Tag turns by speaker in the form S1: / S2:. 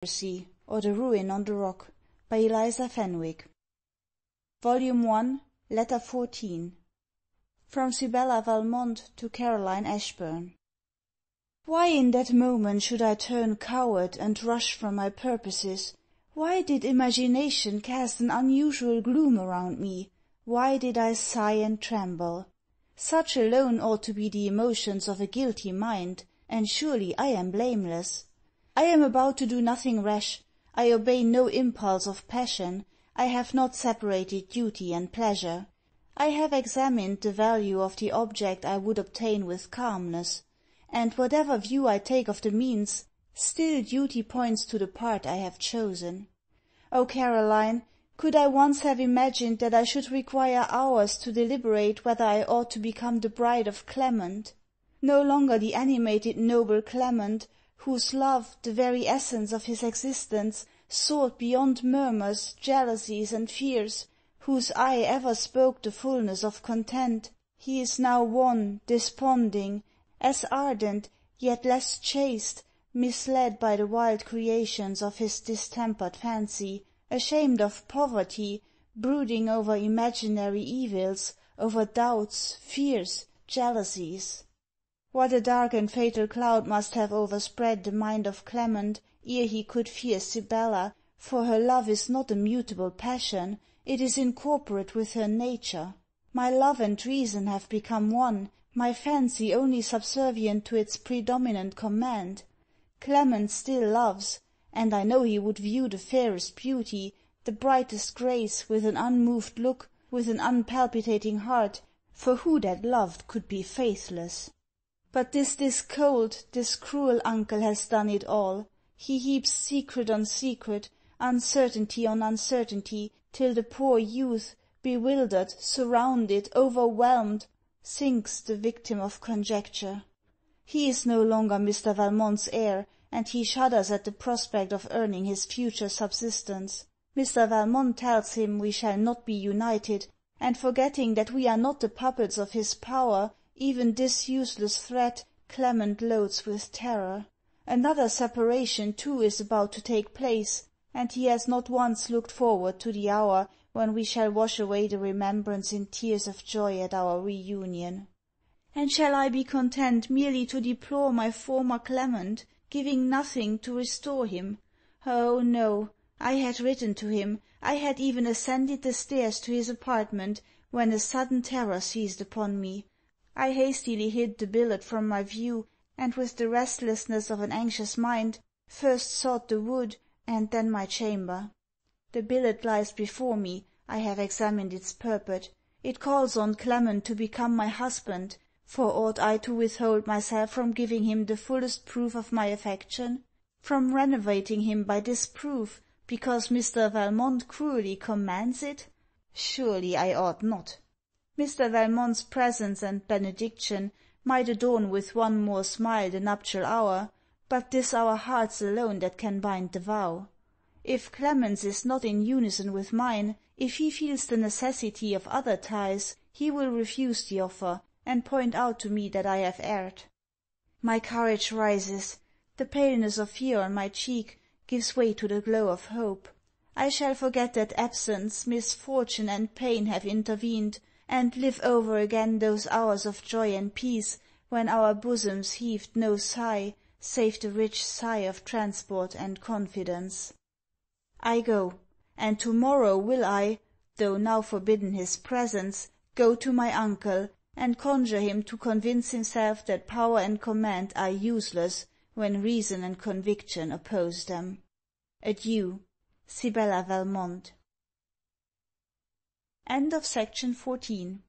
S1: Sea, or the Ruin on the Rock, by Eliza Fenwick. Volume 1, Letter 14. From Sibella Valmont to Caroline Ashburn. Why in that moment should I turn coward and rush from my purposes? Why did imagination cast an unusual gloom around me? Why did I sigh and tremble? Such alone ought to be the emotions of a guilty mind, and surely I am blameless. I am about to do nothing rash. I obey no impulse of passion. I have not separated duty and pleasure. I have examined the value of the object I would obtain with calmness, and whatever view I take of the means, still duty points to the part I have chosen. O Caroline, could I once have imagined that I should require hours to deliberate whether I ought to become the bride of Clement? No longer the animated noble Clement, whose love, the very essence of his existence, soared beyond murmurs, jealousies, and fears, whose eye ever spoke the fullness of content, he is now wan, desponding, as ardent, yet less chaste, misled by the wild creations of his distempered fancy, ashamed of poverty, brooding over imaginary evils, over doubts, fears, jealousies. What a dark and fatal cloud must have overspread the mind of Clement ere he could fear Sibella, for her love is not a mutable passion, it is incorporate with her nature. My love and reason have become one, my fancy only subservient to its predominant command. Clement still loves, and I know he would view the fairest beauty, the brightest grace, with an unmoved look, with an unpalpitating heart, for who that loved could be faithless? But this cold, this cruel uncle has done it all. He heaps secret on secret, uncertainty on uncertainty, till the poor youth, bewildered, surrounded, overwhelmed, sinks the victim of conjecture. He is no longer Mr. Valmont's heir, and he shudders at the prospect of earning his future subsistence. Mr. Valmont tells him we shall not be united, and forgetting that we are not the puppets of his power, even this useless threat Clement loads with terror. Another separation, too, is about to take place, and he has not once looked forward to the hour when we shall wash away the remembrance in tears of joy at our reunion. And shall I be content merely to deplore my former Clement, giving nothing to restore him? Oh, no! I had written to him, I had even ascended the stairs to his apartment, when a sudden terror seized upon me. I hastily hid the billet from my view, and with the restlessness of an anxious mind, first sought the wood, and then my chamber. The billet lies before me, I have examined its purport. It calls on Clement to become my husband, for ought I to withhold myself from giving him the fullest proof of my affection? From renovating him by this proof, because Mr. Valmont cruelly commands it? Surely I ought not. Mr. Valmont's presence and benediction might adorn with one more smile the nuptial hour, but 'tis our hearts alone that can bind the vow. If Clement's is not in unison with mine, if he feels the necessity of other ties, he will refuse the offer, and point out to me that I have erred. My courage rises. The paleness of fear on my cheek gives way to the glow of hope. I shall forget that absence, misfortune, and pain have intervened, and live over again those hours of joy and peace when our bosoms heaved no sigh, save the rich sigh of transport and confidence. I go, and to-morrow will I, though now forbidden his presence, go to my uncle, and conjure him to convince himself that power and command are useless when reason and conviction oppose them. Adieu, Sibella Valmont. End of Section 14.